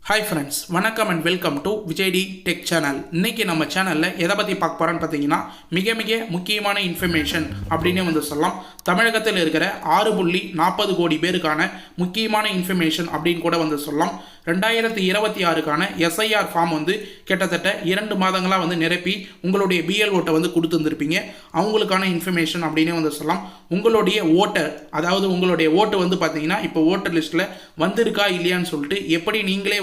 Hi friends, வணக்கம் and welcome to விஜய்டி tech channel. இன்றைக்கி நம்ம சேனலில் எதை பற்றி பார்க்க போகிறோன்னு பார்த்தீங்கன்னா, மிக முக்கியமான இன்ஃபர்மேஷன் அப்படின்னு சொல்லலாம். தமிழகத்தில் இருக்கிற 6.40 கோடி பேருக்கான முக்கியமான இன்ஃபர்மேஷன் அப்படின்னு கூட சொல்லலாம். 2026க்கான எஸ்ஐஆர் ஃபார்ம் கிட்டத்தட்ட 2 மாதங்களாக நிரப்பி உங்களுடைய பிஎல்ஓட்டை கொடுத்துருந்துருப்பீங்க. அவங்களுக்கான இன்ஃபர்மேஷன் அப்படின்னு சொல்லலாம். உங்களுடைய ஓட்டர், அதாவது உங்களுடைய ஓட்டு பார்த்தீங்கன்னா இப்போ ஓட்டர் லிஸ்ட்டில் வந்திருக்கா இல்லையான்னு சொல்லிட்டு எப்படி நீங்களே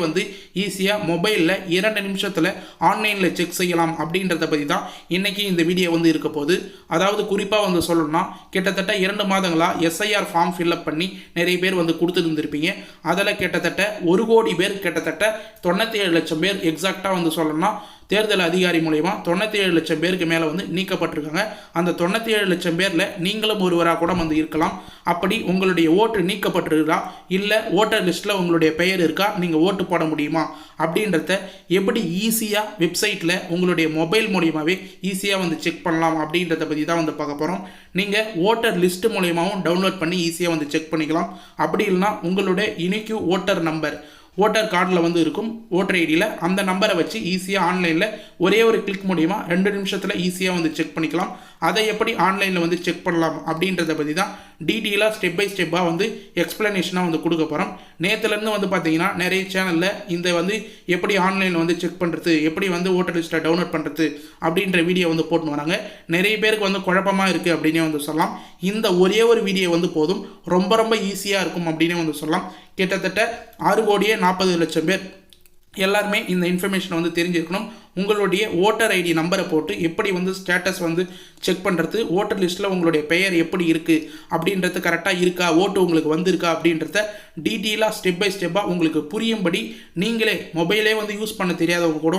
ஈஸியாக மொபைலில் 2 நிமிஷத்தில் ஆன்லைனில் செக் செய்யலாம் அப்படின்றத பற்றி தான் இன்றைக்கி இந்த வீடியோ இருக்க போகுது. அதாவது குறிப்பாக சொல்லணும்னா, கிட்டத்தட்ட 2 மாதங்களாக எஸ்ஐஆர் ஃபார்ம் ஃபில்அப் பண்ணி நிறைய பேர் கொடுத்துருந்துருப்பீங்க. அதில் கிட்டத்தட்ட 1 கோடி பேர், கிட்டத்தட்ட 97 லட்சம் பேர் எக்ஸாக்டாக சொல்லணும்னா தேர்தல் அதிகாரி மூலமா 97 லட்சம் பேருக்கு மேலே நீக்கப்பட்டிருக்காங்க. அந்த 97 லட்சம் பேரில் நீங்களும் ஒருவராக கூட இருக்கலாம். அப்படி உங்களுடைய ஓட்டு நீக்கப்பட்டிருக்கா, இல்லை ஓட்டர் லிஸ்ட்டில் உங்களுடைய பெயர் இருக்கா, நீங்கள் ஓட்டு போட முடியுமா அப்படின்றத எப்படி ஈஸியாக வெப்சைட்டில் உங்களுடைய மொபைல் மூலியமாகவே ஈஸியாக செக் பண்ணலாம் அப்படின்றத பற்றி தான் பார்க்க போகிறோம். நீங்கள் ஓட்டர் லிஸ்ட் மூலியமாகவும் டவுன்லோட் பண்ணி ஈஸியாக செக் பண்ணிக்கலாம். அப்படி இல்லைனா உங்களுடைய யுனிக் ஓட்டர் நம்பர் ஓட்டர் கார்டில் இருக்கும், ஓட்டர் ஐடியில் அந்த நம்பரை வச்சு ஈஸியாக ஆன்லைனில் ஒரே ஒரு கிளிக் மூலிமா 2 நிமிஷத்தில் ஈஸியாக செக் பண்ணிக்கலாம். அதை எப்படி ஆன்லைனில் செக் பண்ணலாம் அப்படின்றத பற்றி தான் டீட்டெயிலாக ஸ்டெப் பை ஸ்டெப்பாக எக்ஸ்ப்ளனேஷனாக கொடுக்க போகிறோம். நேற்றுலேருந்து பார்த்தீங்கன்னா நிறைய சேனலில் இந்த எப்படி ஆன்லைனில் செக் பண்ணுறது, எப்படி ஓட்டர் லிஸ்ட்டை டவுன்லோட் பண்ணுறது அப்படின்ற வீடியோ போட்டு வராங்க. நிறைய பேருக்கு குழப்பமாக இருக்குது அப்படின்னே சொல்லலாம். இந்த ஒரே ஒரு வீடியோ போதும், ரொம்ப ஈஸியாக இருக்கும் அப்படின்னே சொல்லலாம். கிட்டத்தட்ட 6.40 கோடி பேர் எல்லாருமே இந்த இன்ஃபர்மேஷனை தெரிஞ்சிருக்கணும். உங்களுடைய ஓட்டர் ஐடி நம்பரை போட்டு எப்படி ஸ்டேட்டஸ் செக் பண்ணுறது, ஓட்டர் லிஸ்ட்டில் உங்களுடைய பெயர் எப்படி இருக்குது அப்படின்றது கரெக்டாக இருக்கா, ஓட்டு உங்களுக்கு வந்திருக்கா அப்படின்றத டீட்டெயிலாக ஸ்டெப் பை ஸ்டெப்பாக உங்களுக்கு புரியும்படி நீங்களே மொபைலே யூஸ் பண்ண தெரியாதவங்க கூட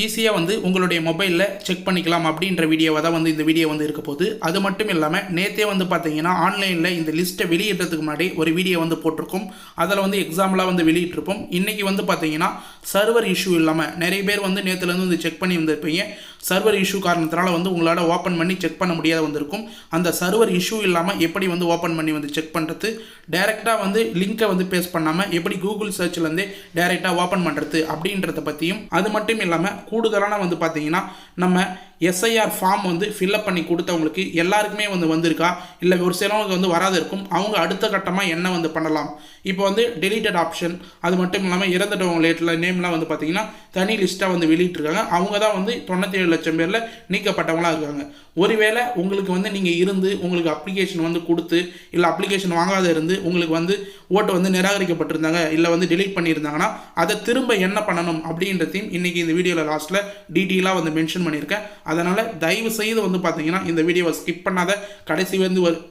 ஈஸியாக உங்களுடைய மொபைலில் செக் பண்ணிக்கலாம் அப்படின்ற வீடியோவை தான் இந்த வீடியோ இருக்க போகுது. அது மட்டும் இல்லாமல் நேற்றே பார்த்தீங்கன்னா ஆன்லைனில் இந்த லிஸ்ட்டை வெளியிடுறதுக்கு முன்னாடி ஒரு வீடியோ போட்டிருக்கோம். அதில் எக்ஸாம்பிளாக வெளியிட்டிருப்போம். இன்றைக்கி பார்த்தீங்கன்னா சர்வர் இஷ்யூ இல்லாமல் நிறைய பேர் நேற்றுலேருந்து செக் பண்ணி வந்திருப்பீங்க. சர்வர் இஷ்யூ காரணத்தினால உங்களால் ஓப்பன் பண்ணி செக் பண்ண முடியாத வந்திருக்கும். அந்த சர்வர் இஷ்யூ இல்லாமல் எப்படி ஓப்பன் பண்ணி செக் பண்ணுறது, டைரெக்டாக லிங்கை பேஸ்ட் பண்ணாமல் எப்படி கூகுள் சர்ச்லேருந்தே டைரெக்டாக ஓப்பன் பண்ணுறது அப்படின்றத பற்றியும், அது மட்டும் இல்லாமல் கூடுதலான பார்த்தீங்கன்னா நம்ம எஸ்ஐஆர் ஃபார்ம் ஃபில்அப் பண்ணி கொடுத்தவங்களுக்கு எல்லாருக்குமே வந்திருக்கா, இல்லை ஒரு சிலவங்களுக்கு வராது இருக்கும். அவங்க அடுத்த கட்டமாக என்ன பண்ணலாம், இப்போ டெலிட்டட் ஆப்ஷன், அது மட்டும் இல்லாமல் இறந்துட்டவங்க நேம்லாம் பார்த்தீங்கன்னா தனி லிஸ்ட்டாக வெளியிட்டிருக்காங்க. அவங்க தான் 97 லட்சம் பேரில் நீக்கப்பட்டவங்களாக இருக்காங்க. ஒருவேளை உங்களுக்கு நீங்கள் இருந்து உங்களுக்கு அப்ளிகேஷன் கொடுத்து, இல்லை அப்ளிகேஷன் வாங்காத இருந்து உங்களுக்கு ஓட்டு நிராகரிக்கப்பட்டிருந்தாங்க, இல்லை டெலீட் பண்ணியிருந்தாங்கன்னா அதை திரும்ப என்ன பண்ணணும் அப்படின்றதையும் இன்றைக்கி இந்த வீடியோவில் லாஸ்ட்டில் டீட்டெயிலாக மென்ஷன் பண்ணியிருக்கேன். அதனால் தயவு செய்து பார்த்தீங்கன்னா இந்த வீடியோவை ஸ்கிப் பண்ணாத கடைசி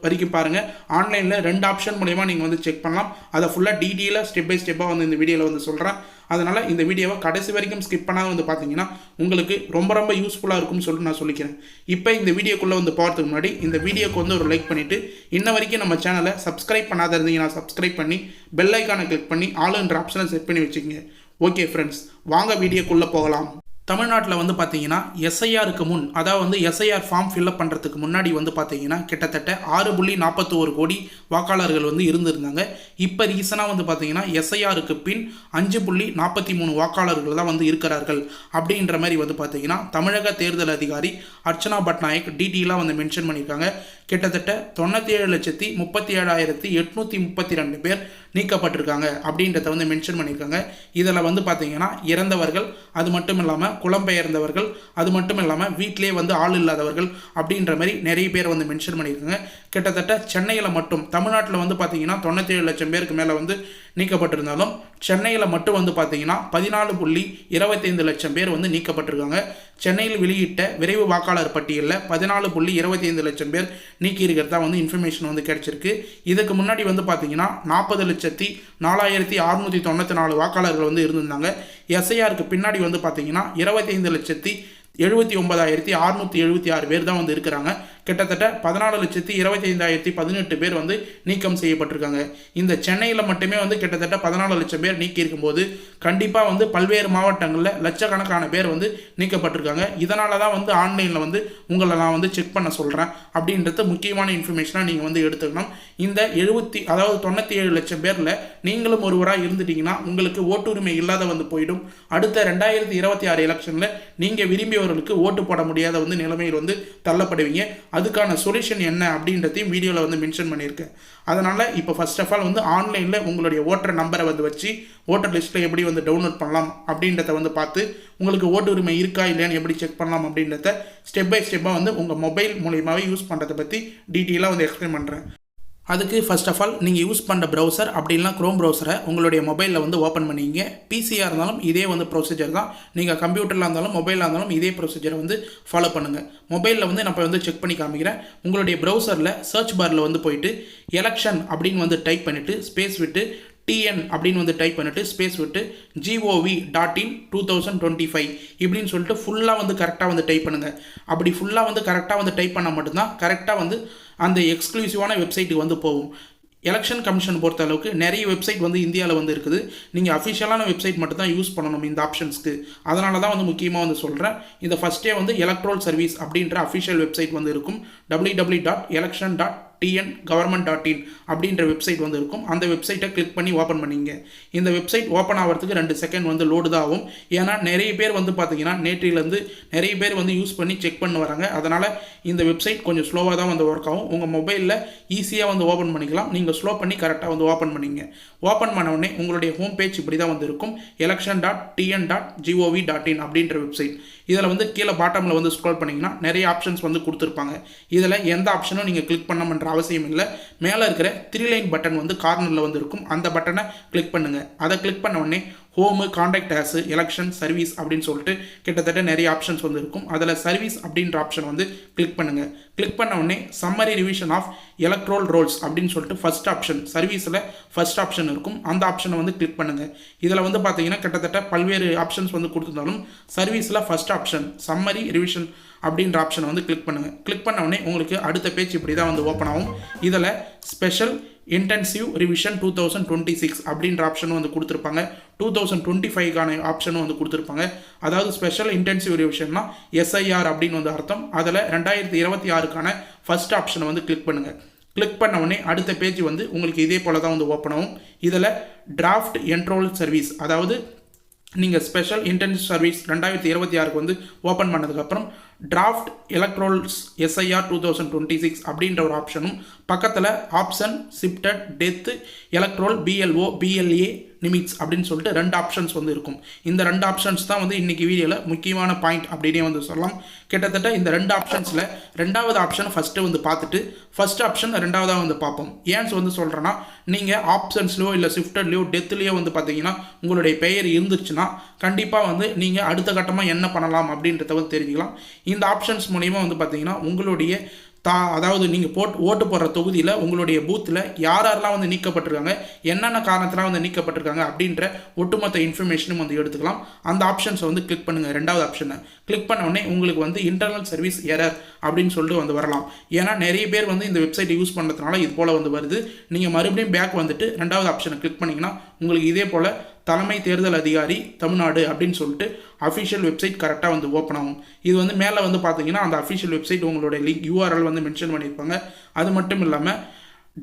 வரைக்கும் பாருங்கள். ஆன்லைனில் 2 ஆப்ஷன் மூலமா நீங்கள் செக் பண்ணலாம். அதை ஃபுல்லாக டீட்டெயிலாக ஸ்டெப் பை ஸ்டெப்பாக இந்த வீடியோவில் சொல்கிறேன். அதனால் இந்த வீடியோவை கடைசி வரைக்கும் ஸ்கிப் பண்ணாத பார்த்தீங்கன்னா உங்களுக்கு ரொம்ப யூஸ்ஃபுல்லாக இருக்கும்னு சொல்லிட்டு நான் சொல்லிக்கிறேன். இப்போ இந்த வீடியோக்குள்ளே போகிறதுக்கு முன்னாடி இந்த வீடியோக்கு ஒரு லைக் பண்ணிவிட்டு, இன்ன வரைக்கும் நம்ம சேனலை சப்ஸ்கிரைப் பண்ணாத இருந்தீங்கன்னா சப்ஸ்கிரைப் பண்ணி பெல் ஐக்கானை கிளிக் பண்ணி ஆளுன்ற ஆப்ஷனை செட் பண்ணி வச்சுக்கோங்க. ஓகே ஃப்ரெண்ட்ஸ், வாங்க வீடியோக்குள்ளே போகலாம். தமிழ்நாட்டில் பார்த்தீங்கன்னா எஸ்ஐஆருக்கு முன், அதாவது எஸ்ஐஆர் ஃபார்ம் ஃபில்அப் பண்ணுறதுக்கு முன்னாடி பார்த்தீங்கன்னா கிட்டத்தட்ட 6.41 கோடி வாக்காளர்கள் இருந்திருந்தாங்க. இப்போ ரீசனாக பார்த்தீங்கன்னா எஸ்ஐஆருக்கு பின் 5.43 வாக்காளர்கள் தான் இருக்கிறார்கள் அப்படின்ற மாதிரி பார்த்தீங்கன்னா தமிழக தேர்தல் அதிகாரி அர்ச்சனா பட்நாயக் டீட்டெயிலாக மென்ஷன் பண்ணியிருக்காங்க. கிட்டத்தட்ட 97,37,832 பேர் நீக்கப்பட்டிருக்காங்க அப்படின்றத மென்ஷன் பண்ணியிருக்காங்க. இதில் பார்த்தீங்கன்னா இறந்தவர்கள், அது மட்டும் இல்லாமல் புலம்பெயர்ந்தவர்கள், அது மட்டும் இல்லாமல் வீட்டிலே ஆள் இல்லாதவர்கள் அப்படின்ற மாதிரி நிறைய பேர் மென்ஷன் பண்ணியிருக்காங்க. கிட்டத்தட்ட சென்னையில் மட்டும், தமிழ்நாட்டில் பார்த்தீங்கன்னா 97 லட்சம் பேருக்கு மேலே நீக்கப்பட்டிருந்தாலும் சென்னையில் மட்டும் பார்த்தீங்கன்னா 14.25 லட்சம் பேர் நீக்கப்பட்டிருக்காங்க. சென்னையில் வெளியிட்ட விரைவு வாக்காளர் பட்டியலில் 14.25 லட்சம் பேர் நீக்கி இருக்கிறதா இன்ஃபர்மேஷன் கிடைச்சிருக்கு. இதுக்கு முன்னாடி பார்த்தீங்கன்னா 40,04,694 வாக்காளர்கள் இருந்திருந்தாங்க. எஸ்ஐஆருக்கு பின்னாடி பார்த்தீங்கன்னா 25,79,676 பேர் தான் இருக்கிறாங்க. கிட்டத்தட்ட 14,25,018 பேர் வந்து நீக்கம் செய்யப்பட்டிருக்காங்க. இந்த சென்னையில் மட்டுமே வந்து கிட்டத்தட்ட 14 லட்சம் பேர் நீக்கி இருக்கும்போது கண்டிப்பாக வந்து பல்வேறு மாவட்டங்களில் லட்சக்கணக்கான பேர் வந்து நீக்கப்பட்டிருக்காங்க. இதனால தான் வந்து ஆன்லைனில் வந்து உங்களை நான் வந்து செக் பண்ண சொல்கிறேன் அப்படின்றது முக்கியமான இன்ஃபர்மேஷனாக நீங்கள் வந்து எடுத்துக்கணும். இந்த 97 லட்சம் பேரில் நீங்களும் ஒருவராக இருந்துட்டீங்கன்னா உங்களுக்கு ஓட்டுரிமை இல்லாத வந்து போயிடும். அடுத்த 2026 எலெக்ஷனில் நீங்கள் விரும்பியவர்களுக்கு ஓட்டு போட முடியாத வந்து நிலைமையில் வந்து தள்ளப்படுவீங்க. அதுக்கான சொல்யூஷன் என்ன அப்படின்றதையும் வீடியோவில் வந்து மென்ஷன் பண்ணியிருக்கேன். அதனால் இப்போ ஃபர்ஸ்ட் ஆஃப் ஆல் வந்து ஆன்லைனில் உங்களுடைய ஓட்டர் நம்பரை வந்து வச்சு ஓட்டர் லிஸ்ட்டில் எப்படி வந்து டவுன்லோட் பண்ணலாம் அப்படின்றத வந்து பார்த்து உங்களுக்கு ஓட்டு உரிமை இருக்கா இல்லையான்னு எப்படி செக் பண்ணலாம் அப்படின்றத ஸ்டெப் பை ஸ்டெப்பாக வந்து உங்கள் மொபைல் மூலியமாகவே யூஸ் பண்ணுறதை பற்றி டீட்டெயிலாக வந்து எக்ஸ்பிளைன் பண்ணுறேன். அதுக்கு ஃபர்ஸ்ட் ஆஃப் ஆல் நீங்கள் யூஸ் பண்ணுற ப்ரௌசர் அப்படின்னா க்ரோம் ப்ரௌசரை உங்களுடைய மொபைலில் வந்து ஓப்பன் பண்ணிங்க. பிசியாக இருந்தாலும் இதே வந்து ப்ரொசீஜர் தான். நீங்கள் கம்ப்யூட்டரில் இருந்தாலும் மொபைலில் இருந்தாலும் இதே ப்ரொசீஜரை வந்து ஃபாலோ பண்ணுங்கள். மொபைலில் வந்து நான் வந்து செக் பண்ணி காமிக்கிறேன். உங்களுடைய ப்ரௌசரில் சர்ச் பாரில் வந்து போயிட்டு எலெக்ஷன் அப்படின்னு வந்து டைப் பண்ணிவிட்டு ஸ்பேஸ் விட்டு TN அப்படின்னு வந்து டைப் பண்ணிவிட்டு ஸ்பேஸ் விட்டு gov.in 2025 இப்படின்னு சொல்லிட்டு ஃபுல்லாக வந்து கரெக்டாக வந்து டைப் பண்ணுங்கள். அப்படி ஃபுல்லாக வந்து கரெக்டாக வந்து டைப் பண்ணால் மட்டும்தான் கரெக்டாக வந்து அந்த எக்ஸ்க்ளூசிவான வெப்சைட்டுக்கு வந்து போகும். எலெக்ஷன் கமிஷன் பொறுத்த அளவுக்கு நிறைய வெப்சைட் வந்து இந்தியாவில் வந்து இருக்குது. நீங்கள் அஃபிஷியலான வெப்சைட் மட்டும் தான் யூஸ் பண்ணணும் இந்த ஆப்ஷன்ஸ்க்கு. அதனால தான் வந்து முக்கியமாக வந்து சொல்கிறேன். இந்த ஃபஸ்ட்டே வந்து எலக்ட்ரல் சர்வீஸ் அப்படின்ற அஃபிஷியல் வெப்சைட் வந்து இருக்கும். www.election.tngovernment.in அப்படின்ற வெப்சைட் வந்து இருக்கும். அந்த வெப்சைட்டை கிளிக் பண்ணி ஓப்பன் பண்ணிங்க. இந்த வெப்சைட் ஓப்பன் ஆகிறதுக்கு 2 செகண்ட் வந்து லோடு தான் ஆகும். ஏன்னா நிறைய பேர் வந்து பார்த்தீங்கன்னா நேற்றிலேருந்து நிறைய பேர் வந்து யூஸ் பண்ணி செக் பண்ணி வராங்க. அதனால் இந்த வெப்சைட் கொஞ்சம் ஸ்லோவாக தான் வந்து ஒர்க் ஆகும். உங்கள் மொபைலில் ஈஸியாக வந்து ஓப்பன் பண்ணிக்கலாம். நீங்கள் ஸ்லோ பண்ணி கரெக்டாக வந்து ஓப்பன் பண்ணிங்க. ஓப்பன் பண்ண உடனே உங்களுடைய ஹோம் பேஜ் இப்படி தான் வந்து இருக்கும். election.tn.gov.in அப்படின்ற வெப்சைட். இதில் வந்து கீழே பாட்டமில் வந்து ஸ்க்ரோல் பண்ணிங்கன்னா நிறைய ஆப்ஷன்ஸ் வந்து கொடுத்துருப்பாங்க. இதில் எந்த ஆப்ஷனும் நீங்கள் கிளிக் பண்ணணுன்ற அவசியம் இல்லை. மேலே இருக்கிற 3 லைன் பட்டன் வந்து கார்னரில் வந்து இருக்கும். அந்த பட்டனை கிளிக் பண்ணுங்கள். அதை கிளிக் பண்ண உடனே ஹோமு, காண்டாக்ட் ஆஸு, எலெக்ஷன், சர்வீஸ் அப்படின்னு சொல்லிட்டு கிட்டத்தட்ட நிறைய ஆப்ஷன்ஸ் வந்து இருக்கும். அதில் சர்வீஸ் அப்படின்ற ஆப்ஷன் வந்து கிளிக் பண்ணுங்கள். கிளிக் பண்ண உடனே summary revision of electoral rolls அப்படின்னு சொல்லிட்டு ஃபர்ஸ்ட் ஆப்ஷன், சர்வீஸில் ஃபர்ஸ்ட் ஆப்ஷன் இருக்கும். அந்த ஆப்ஷனை வந்து கிளிக் பண்ணுங்கள். இதில் வந்து பார்த்தீங்கன்னா கிட்டத்தட்ட பல்வேறு ஆப்ஷன்ஸ் வந்து கொடுத்துருந்தாலும் சர்வீஸில் ஃபர்ஸ்ட் ஆப்ஷன் சம்மரி ரிவிஷன் அப்படின்ற ஆப்ஷனை வந்து கிளிக் பண்ணுங்கள். கிளிக் பண்ண உடனே உங்களுக்கு அடுத்த பேஜ் இப்படி தான் வந்து ஓப்பன் ஆகும். இதில் ஸ்பெஷல் இன்டென்சிவ் ரிவிஷன் 2026 அப்படின்ற ஆப்ஷனும் வந்து கொடுத்துருப்பாங்க. 2025க்கான ஆப்ஷனும் வந்து கொடுத்துருப்பாங்க. அதாவது ஸ்பெஷல் இன்டென்சிவ் ரிவிஷன்னா SIR அப்படின்னு வந்து அர்த்தம். அதில் 2026க்கான ஃபர்ஸ்ட் ஆப்ஷனை வந்து கிளிக் பண்ணுங்கள். கிளிக் பண்ண உடனே அடுத்த பேஜ் வந்து உங்களுக்கு இதே போல தான் வந்து ஓப்பன் ஆகும். இதில் டிராஃப்ட் என்ரோல் சர்வீஸ், அதாவது நீங்கள் ஸ்பெஷல் இன்டென்சிவ் சர்வீஸ் 2026க்கு வந்து ஓப்பன் பண்ணதுக்கப்புறம் டிராஃப்ட் எலக்ட்ரோல்ஸ் SIR 2026 அப்படின்ற ஒரு ஆப்ஷனும் பக்கத்தில் option shifted death electoral BLO BLA நிமிட்ஸ் அப்படின்னு சொல்லிட்டு 2 ஆப்ஷன்ஸ் வந்து இருக்கும். இந்த 2 ஆப்ஷன்ஸ் தான் வந்து இன்றைக்கி வீடியோவில் முக்கியமான பாயிண்ட் அப்படின்னே வந்து சொல்லலாம். கிட்டத்தட்ட இந்த 2 ஆப்ஷன்ஸில் 2வது ஆப்ஷன் ஃபஸ்ட்டு வந்து பார்த்துட்டு ஃபஸ்ட் ஆப்ஷன் 2வதாக வந்து பார்ப்போம். ஏன் வந்து சொல்கிறேன்னா, நீங்கள் ஆப்ஷன்ஸ்லையோ இல்லை ஷிஃப்டட்லையோ டெத்துலையோ வந்து பார்த்தீங்கன்னா உங்களுடைய பெயர் இருந்துச்சுன்னா கண்டிப்பாக வந்து நீங்கள் அடுத்த கட்டமாக என்ன பண்ணலாம் அப்படின்றத வந்து தெரிஞ்சுக்கலாம். இந்த ஆப்ஷன்ஸ் மூலிமா வந்து பார்த்தீங்கன்னா உங்களுடைய அதாவது நீங்கள் ஓட்டு போடுற தொகுதியில் உங்களுடைய பூத்தில் யாரெல்லாம் வந்து நீக்கப்பட்டிருக்காங்க, என்னென்ன காரணத்திலாம் வந்து நீக்கப்பட்டிருக்காங்க அப்படின்ற ஒட்டுமொத்த இன்ஃபர்மேஷனும் வந்து எடுத்துக்கலாம். அந்த ஆப்ஷன்ஸை வந்து கிளிக் பண்ணுங்கள். 2வது ஆப்ஷனை கிளிக் பண்ண உடனே உங்களுக்கு வந்து இன்டர்னல் சர்வீஸ் எரர் அப்படின்னு சொல்லிட்டு வந்து வரலாம். ஏன்னா நிறைய பேர் வந்து இந்த வெப்சைட்டை யூஸ் பண்ணுறதுனால இது போல் வந்து வருது. நீங்கள் மறுபடியும் பேக் வந்துட்டு 2வது ஆப்ஷனை கிளிக் பண்ணிங்கன்னா உங்களுக்கு இதே போல் தலைமை தேர்தல் அதிகாரி தமிழ்நாடு அப்படின்னு சொல்லிட்டு அஃபிஷியல் வெப்சைட் கரெக்டாக வந்து ஓப்பன் ஆகும். இது வந்து மேலே வந்து பார்த்தீங்கன்னா அந்த அஃபிஷியல் வெப்சைட் உங்களுடைய லிங்க் URL வந்து மென்ஷன் பண்ணியிருப்பாங்க. அது மட்டும் இல்லாமல்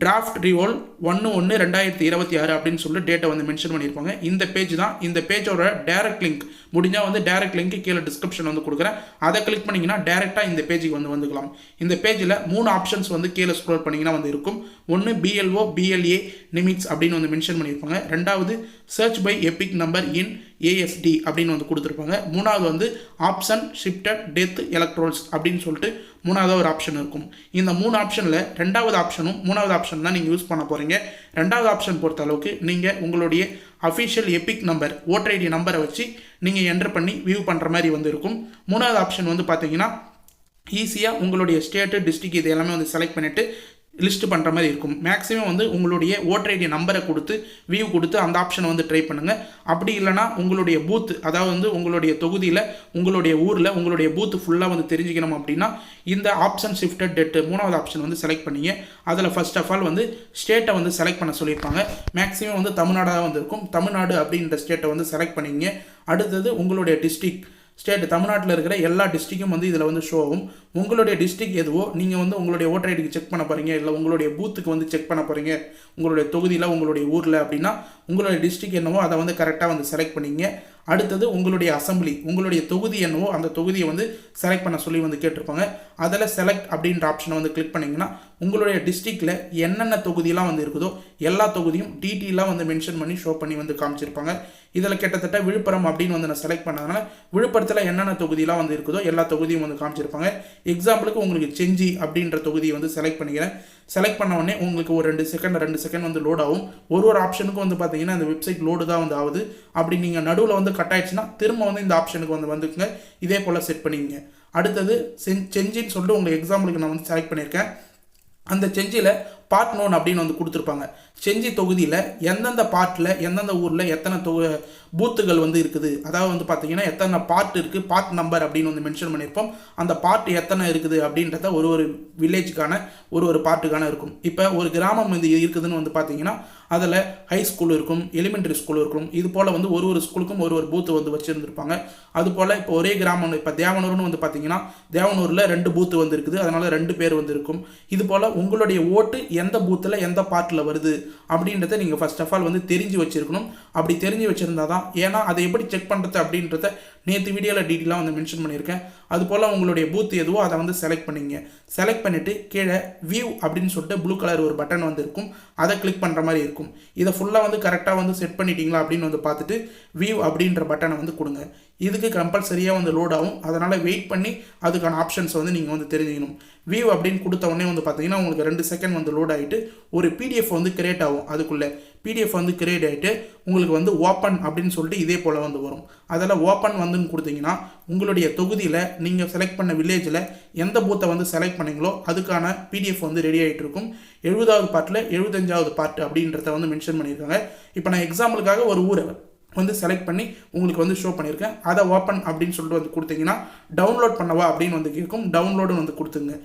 டிராஃப்ட் ரிவோல் 1/1/2026 அப்படின்னு சொல்லிட்டு டேட்டை வந்து மென்ஷன் பண்ணியிருப்பாங்க. இந்த பேஜ் தான். இந்த பேஜோட டேரக்ட் லிங்க் முடிஞ்சால் வந்து டேரக்ட் லிங்க் கீழே டிஸ்கிரிப்ஷன் வந்து கொடுக்குறேன். அதை கிளிக் பண்ணிங்கன்னா டேரெக்டாக இந்த பேஜுக்கு வந்து வந்துக்கலாம். இந்த பேஜில் 3 ஆப்ஷன்ஸ் வந்து கீழே ஸ்க்ரோல் பண்ணிங்கன்னா வந்து இருக்கும். ஒன்று BLO BLA நிமிட்ஸ் அப்படின்னு வந்து மென்ஷன் பண்ணியிருப்பாங்க. 2வது search by EPIC number in ASD அப்படின்னு வந்து கொடுத்துருப்பாங்க. 3வது வந்து ஆப்ஷன் ஷிஃப்டட் டெத் எலக்ட்ரோல்ஸ் அப்படின்னு சொல்லிட்டு 3வது ஒரு ஆப்ஷன் இருக்கும். இந்த 3 ஆப்ஷனில் 2வது ஆப்ஷனும் 3வது ஆப்ஷன் தான் நீங்கள் யூஸ் பண்ண போகிறீங்க. 2வது ஆப்ஷன் பொறுத்த அளவுக்கு நீங்கள் உங்களுடைய official EPIC number voter ID நம்பரை வச்சு நீங்கள் என்டர் பண்ணி வியூ பண்ணுற மாதிரி வந்து இருக்கும். 3வது ஆப்ஷன் வந்து பார்த்தீங்கன்னா ஈஸியாக உங்களுடைய ஸ்டேட்டு டிஸ்ட்ரிக்ட் இது எல்லாமே வந்து செலக்ட் பண்ணிவிட்டு லிஸ்ட் பண்ணுற மாதிரி இருக்கும். மேக்ஸிமம் வந்து உங்களுடைய ஓட்டர் ஐடி நம்பரை கொடுத்து வியூ கொடுத்து அந்த ஆப்ஷனை வந்து ட்ரை பண்ணுங்கள். அப்படி இல்லைனா உங்களுடைய பூத், அதாவது வந்து உங்களுடைய தொகுதியில் உங்களுடைய ஊரில் உங்களுடைய பூத்து ஃபுல்லாக வந்து தெரிஞ்சுக்கணும் அப்படின்னா இந்த ஆப்ஷன் ஷிஃப்டட் டெட் 3வது ஆப்ஷன் வந்து செலக்ட் பண்ணிங்க. அதில் ஃபர்ஸ்ட் ஆஃப் ஆல் வந்து ஸ்டேட்டை வந்து செலக்ட் பண்ண சொல்லியிருப்பாங்க. மேக்ஸிமம் வந்து தமிழ்நாடாக வந்து இருக்கும். தமிழ்நாடு அப்படின்ற ஸ்டேட்டை வந்து செலக்ட் பண்ணிங்க. அடுத்தது உங்களுடைய டிஸ்ட்ரிக்ட் ஸ்டேட், தமிழ்நாட்டில் இருக்கிற எல்லா டிஸ்ட்ரிக்கும் வந்து இதில் வந்து ஷோ ஆகும். உங்களுடைய டிஸ்ட்ரிக் எதுவோ நீங்கள் வந்து உங்களுடைய ஓட்டர் ஐடிக்கு செக் பண்ண போகிறீங்க, இல்லை உங்களுடைய பூத்துக்கு வந்து செக் பண்ண போகிறீங்க உங்களுடைய தொகுதியில் உங்களுடைய ஊரில் அப்படின்னா உங்களுடைய டிஸ்ட்ரிக் என்னவோ அதை வந்து கரெக்டாக வந்து செலக்ட் பண்ணிங்க. அடுத்தது உங்களுடைய அசம்பிளி, உங்களுடைய தொகுதி என்னவோ அந்த தொகுதியை வந்து செலக்ட் பண்ண சொல்லி வந்து கேட்டிருப்பாங்க. அதில் செலக்ட் அப்படின்ற ஆப்ஷனை வந்து கிளிக் பண்ணிங்கன்னா உங்களுடைய டிஸ்ட்ரிக்டில் என்னென்ன தொகுதியெலாம் வந்து இருக்குதோ எல்லா தொகுதியும் டீட்டெயிலாக வந்து மென்ஷன் பண்ணி ஷோ பண்ணி வந்து காமிச்சிருப்பாங்க. இதில் கிட்டத்தட்ட விழுப்புரம் அப்படின்னு வந்து நான் செலக்ட் பண்ணதுனால விழுப்புரத்தில் என்னென்ன தொகுதியெலாம் வந்து இருக்குதோ எல்லா தொகுதியும் வந்து காமிச்சிருப்பாங்க. எக்ஸாம்பிளுக்கு உங்களுக்கு செஞ்சி அப்படின்ற தொகுதியை வந்து செலக்ட் பண்ணிக்கிறேன். செலக்ட் பண்ண உடனே உங்களுக்கு ஒரு 2 செகண்ட் வந்து லோட் ஆகும். ஒரு ஆப்ஷனுக்கும் வந்து பார்த்தீங்கன்னா இந்த வெப்சைட் லோடு தான் வந்து ஆகுது. அப்படி நீங்கள் நடுவில் வந்து கட் ஆயிடுச்சுன்னா திரும்ப வந்து இந்த ஆப்ஷனுக்கு வந்து வந்துக்குங்க. இதே போல் செட் பண்ணிங்க. அடுத்தது செஞ்சின்னு சொல்லிட்டு உங்களுக்கு எக்ஸாம்பிளுக்கு நான் வந்து செலக்ட் பண்ணியிருக்கேன். அந்த செஞ்சியில் பார்ட் 9 அப்படின்னு வந்து கொடுத்துருப்பாங்க. செஞ்சி தொகுதியில் எந்தெந்த பார்ட்டில் எந்தெந்த ஊரில் எத்தனை பூத்துகள் வந்து இருக்குது, அதாவது வந்து பார்த்தீங்கன்னா எத்தனை பார்ட் இருக்குது, பார்ட் நம்பர் அப்படின்னு வந்து மென்ஷன் பண்ணியிருப்போம். அந்த பார்ட் எத்தனை இருக்குது அப்படின்றத ஒரு வில்லேஜுக்கான ஒரு பார்ட்டுக்கான இருக்கும். இப்போ ஒரு கிராமம் வந்து இருக்குதுன்னு வந்து பார்த்தீங்கன்னா அதில் ஹை ஸ்கூல் இருக்கும், எலிமெண்ட்ரி ஸ்கூல் இருக்கும். இது போல் வந்து ஒரு ஸ்கூலுக்கும் ஒரு பூத்து வந்து வச்சுருந்துருப்பாங்க. அதுபோல் இப்போ ஒரே கிராமம், இப்போ தேவனூர்னு வந்து பார்த்தீங்கன்னா தேவனூரில் 2 பூத்து வந்து இருக்குது, அதனால் 2 பேர் வந்து இருக்கும். இது போல் உங்களுடைய ஓட்டு எந்த பூத்தில் எந்த பார்ட்டில் வருது அப்படின்றத நீங்கள் ஃபர்ஸ்ட் ஆஃப் ஆல் வந்து தெரிஞ்சு வச்சுருக்கணும். அப்படி தெரிஞ்சு வச்சுருந்தா தான், ஏன்னா அதை எப்படி செக் பண்ணுறது அப்படின்றத நேற்று வீடியோவில் டீட்டெயிலாக வந்து மென்ஷன் பண்ணியிருக்கேன். அதுபோல் உங்களுடைய பூத் எதுவோ அதை வந்து செலக்ட் பண்ணிங்க. செலக்ட் பண்ணிவிட்டு கீழே வியூ அப்படின்னு சொல்லிட்டு ப்ளூ கலர் ஒரு பட்டன் வந்து இருக்கும், அதை கிளிக் பண்ணுற மாதிரி இருக்கும். இதை ஃபுல்லாக வந்து கரெக்டாக வந்து செட் பண்ணிட்டீங்களா அப்படின்னு வந்து பார்த்துட்டு வியூ அப்படின்ற பட்டனை வந்து கொடுங்க. இதுக்கு கம்பல்சரியாக வந்து லோட் ஆகும். அதனால் வெயிட் பண்ணி அதுக்கான ஆப்ஷன்ஸ் வந்து நீங்கள் வந்து தெரிஞ்சுக்கணும். வியூ அப்படின்னு கொடுத்த உடனே வந்து பார்த்தீங்கன்னா உங்களுக்கு 2 செகண்ட் வந்து லோட் ஆகிட்டு ஒரு பிடிஎஃப் வந்து கிரியேட் ஆகும். அதுக்குள்ளே பிடிஎஃப் வந்து கிரியேட் ஆகிட்டு உங்களுக்கு வந்து ஓப்பன் அப்படின்னு சொல்லிட்டு இதே போல் வந்து வரும். அதில் ஓப்பன் வந்துன்னு கொடுத்தீங்கன்னா உங்களுடைய தொகுதியில் நீங்கள் செலக்ட் பண்ண வில்லேஜில் எந்த பூத்தை வந்து செலக்ட் பண்ணீங்களோ அதுக்கான பிடிஎஃப் வந்து ரெடி ஆகிட்டு இருக்கும். 70வது பார்ட்டில் 75வது பார்ட் அப்படின்றத வந்து மென்ஷன் பண்ணியிருக்காங்க. இப்போ நான் எக்ஸாம்பிளுக்காக ஒரு ஊரை வந்து செலக்ட் பண்ணி உங்களுக்கு வந்து ஷோ பண்ணியிருக்கேன். அதை ஓப்பன் அப்படின்னு சொல்லிட்டு வந்து கொடுத்தீங்கன்னா டவுன்லோட் பண்ணவா அப்படின்னு வந்து கேட்கும். டவுன்லோடு வந்து கொடுத்துங்க.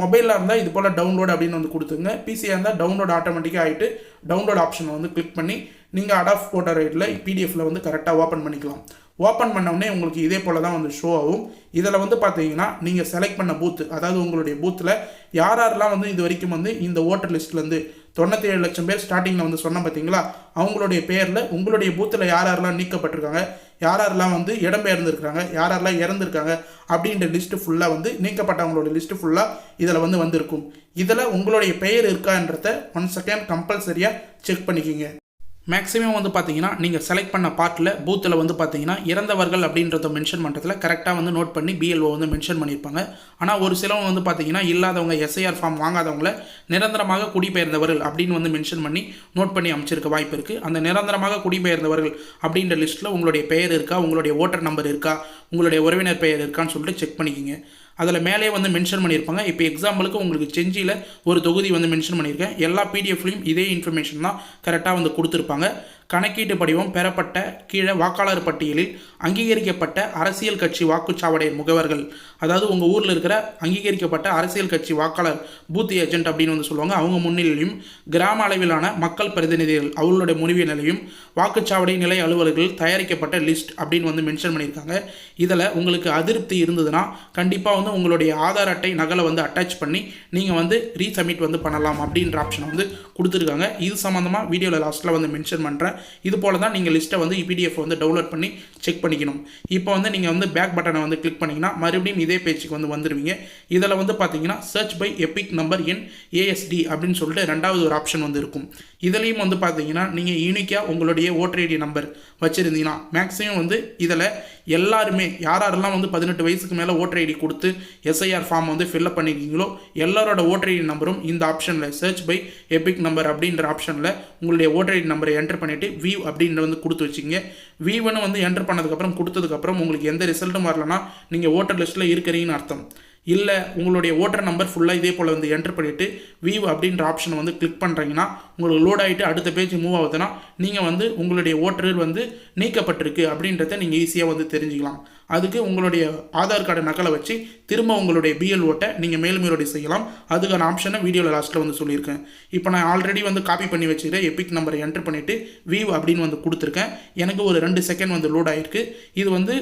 மொபைலில் இருந்தால் இது போல் டவுன்லோட் அப்படின்னு வந்து கொடுத்துங்க. பிசியாக இருந்தால் டவுன்லோட் ஆட்டோமேட்டிக்காக ஆகிட்டு டவுன்லோட் ஆப்ஷனை வந்து கிளிக் பண்ணி நீங்கள் அடாப் ஃபோட்டோ ரைட்டில் பிடிஎஃப்பில் வந்து கரெக்டாக ஓப்பன் பண்ணிக்கலாம். ஓப்பன் பண்ணவுடனே உங்களுக்கு இதே போல் தான் வந்து ஷோ ஆகும். இதில் வந்து பார்த்தீங்கன்னா நீங்கள் செலக்ட் பண்ண பூத்து, அதாவது உங்களுடைய பூத்தில் யாரெல்லாம் வந்து இது வரைக்கும் வந்து இந்த ஓட்டர் லிஸ்ட்லேருந்து 97 லட்சம் பேர் ஸ்டார்டிங்கில் வந்து சொன்ன பார்த்தீங்களா, அவங்களுடைய பேரில் உங்களுடைய பூத்தில் யாரெல்லாம் நீக்கப்பட்டிருக்காங்க, யாரெல்லாம் வந்து இடம்பெயர்ந்துருக்காங்க, யாரெல்லாம் இறந்துருக்காங்க அப்படின்ற லிஸ்ட்டு ஃபுல்லாக வந்து நீக்கப்பட்டவங்களோட லிஸ்ட்டு ஃபுல்லாக இதில் வந்து வந்திருக்கும். இதில் உங்களுடைய பெயர் இருக்கான்றத 1 செகண்ட் கம்பல்சரியாக செக் பண்ணிக்கிங்க. மேக்ஸிமம் வந்து பார்த்தீங்கன்னா நீங்கள் செலக்ட் பண்ண பார்ட்டில் பூத்தில் வந்து பார்த்தீங்கன்னா இறந்தவர்கள் அப்படின்றத மென்ஷன் பண்ணுறதுல கரெக்டாக வந்து நோட் பண்ணி பிஎல்ஓ வந்து மென்ஷன் பண்ணியிருப்பாங்க. ஆனால் ஒரு சிலவங்க வந்து பார்த்தீங்கன்னா இல்லாதவங்க, எஸ்ஐஆர் ஃபார்ம் வாங்காதவங்கள நிரந்தரமாக குடிபெயர்ந்தவர்கள் அப்படின்னு வந்து மென்ஷன் பண்ணி நோட் பண்ணி அமைச்சிருக்க வாய்ப்பு இருக்குது. அந்த நிரந்தரமாக குடிபெயர்ந்தவர்கள் அப்படின்ற லிஸ்ட்டில் உங்களுடைய பெயர் இருக்கா, உங்களுடைய ஓட்டர் நம்பர் இருக்கா, உங்களுடைய உறவினர் பெயர் இருக்கான்னு சொல்லிட்டு செக் பண்ணிக்கிங்க. அதில் மேலே வந்து மென்ஷன் பண்ணியிருப்பாங்க. இப்போ எக்ஸாம்பிளுக்கு உங்களுக்கு செஞ்சியில் ஒரு தொகுதி வந்து மென்ஷன் பண்ணியிருக்கேன். எல்லா பிடிஎஃப்லையும் இதே இன்ஃபர்மேஷன் தான் கரெக்டாக வந்து கொடுத்துருப்பாங்க. கணக்கீட்டு படிவம் பெறப்பட்ட கீழே வாக்காளர் பட்டியலில் அங்கீகரிக்கப்பட்ட அரசியல் கட்சி வாக்குச்சாவடி முகவர்கள், அதாவது உங்கள் ஊரில் இருக்கிற அங்கீகரிக்கப்பட்ட அரசியல் கட்சி வாக்காளர் பூத் ஏஜென்ட் அப்படின்னு வந்து சொல்லுவாங்க, அவங்க முன்னிலையும் கிராம அளவிலான மக்கள் பிரதிநிதிகள் அவர்களுடைய முன்னிலையிலும் வாக்குச்சாவடி நிலை அலுவலர்கள் தயாரிக்கப்பட்ட லிஸ்ட் அப்படின்னு வந்து மென்ஷன் பண்ணியிருக்காங்க. இதில் உங்களுக்கு அதிருப்தி இருந்ததுன்னா கண்டிப்பாக வந்து உங்களுடைய ஆதார் அட்டை நகலை வந்து அட்டாச் பண்ணி நீங்கள் வந்து ரீசப்மிட் வந்து பண்ணலாம் அப்படின்ற ஆப்ஷனை வந்து கொடுத்துருக்காங்க. இது சம்மந்தமாக வீடியோவில் லாஸ்ட்டில் வந்து மென்ஷன் பண்ணுறேன். இது போல் தான் நீங்கள் லிஸ்ட்டை வந்து பிடிஎஃப் வந்து டவுன்லோட் பண்ணி செக் பண்ணிக்கணும். இப்போ வந்து நீங்கள் வந்து பேக் பட்டனை வந்து கிளிக் பண்ணிங்கன்னா மறுபடியும் இதே பேஜுக்கு வந்து வந்துடுவீங்க. இதில் வந்து பார்த்தீங்கன்னா search by EPIC number in ASD அப்படின்னு சொல்லிட்டு 2வது ஒரு ஆப்ஷன் வந்து இருக்கும். இதுலேயும் வந்து பார்த்தீங்கன்னா நீங்கள் யூனிக்காக உங்களுடைய ஓட்டர் ஐடி நம்பர் வச்சுருந்தீங்கன்னா மேக்ஸிமம் வந்து இதில் எல்லாருமே யாரெல்லாம் வந்து 18 வயசுக்கு மேலே ஓட்டர் ஐடி கொடுத்து எஸ்ஐஆர் ஃபார்ம் வந்து ஃபில்அப் பண்ணியிருக்கீங்களோ எல்லாரோட ஓட்டர் ஐடி நம்பரும் இந்த ஆப்ஷனில் சர்ச் பை எபிக் நம்பர் அப்படின்ற ஆப்ஷனில் உங்களுடைய ஓட்டர் ஐடி நம்பரை என்டர் பண்ணிவிட்டு வியூ அப்படின்ற வந்து கொடுத்து வச்சிங்க. வியூன்னு வந்து என்டர் பண்ணதுக்கப்புறம் கொடுத்ததுக்கப்புறம் உங்களுக்கு எந்த ரிசல்ட்டும் வரலன்னா நீங்கள் ஓட்டர் லிஸ்ட்டில் இருக்கிறீங்கன்னு அர்த்தம். இல்லை உங்களுடைய ஓட்டர் நம்பர் ஃபுல்லாக இதே போல் வந்து என்ட்ரு பண்ணிவிட்டு வியூ அப்படின்ற ஆப்ஷனை வந்து கிளிக் பண்ணுறீங்கன்னா உங்களுக்கு லோட் ஆகிட்டு அடுத்த பேஜ் மூவ் ஆகுதுன்னா நீங்கள் வந்து உங்களுடைய ஓட்டர் வந்து நீக்கப்பட்டிருக்கு அப்படின்றத நீங்கள் ஈஸியாக வந்து தெரிஞ்சுக்கலாம். அதுக்கு உங்களுடைய ஆதார் கார்டு நகலை வச்சு திரும்ப உங்களுடைய பிஎல்ஓட்டை நீங்கள் மேல்முறையீடு செய்யலாம். அதுக்கான ஆப்ஷனை வீடியோவில் லாஸ்ட்டில் வந்து சொல்லியிருக்கேன். இப்போ நான் ஆல்ரெடி வந்து காப்பி பண்ணி வச்சுக்கிறேன். எபிக் நம்பரை என்ட்ரு பண்ணிவிட்டு வியூ அப்படின்னு வந்து கொடுத்துருக்கேன். எனக்கு ஒரு 2 செகண்ட் வந்து லோட் ஆகிருக்கு. இது வந்து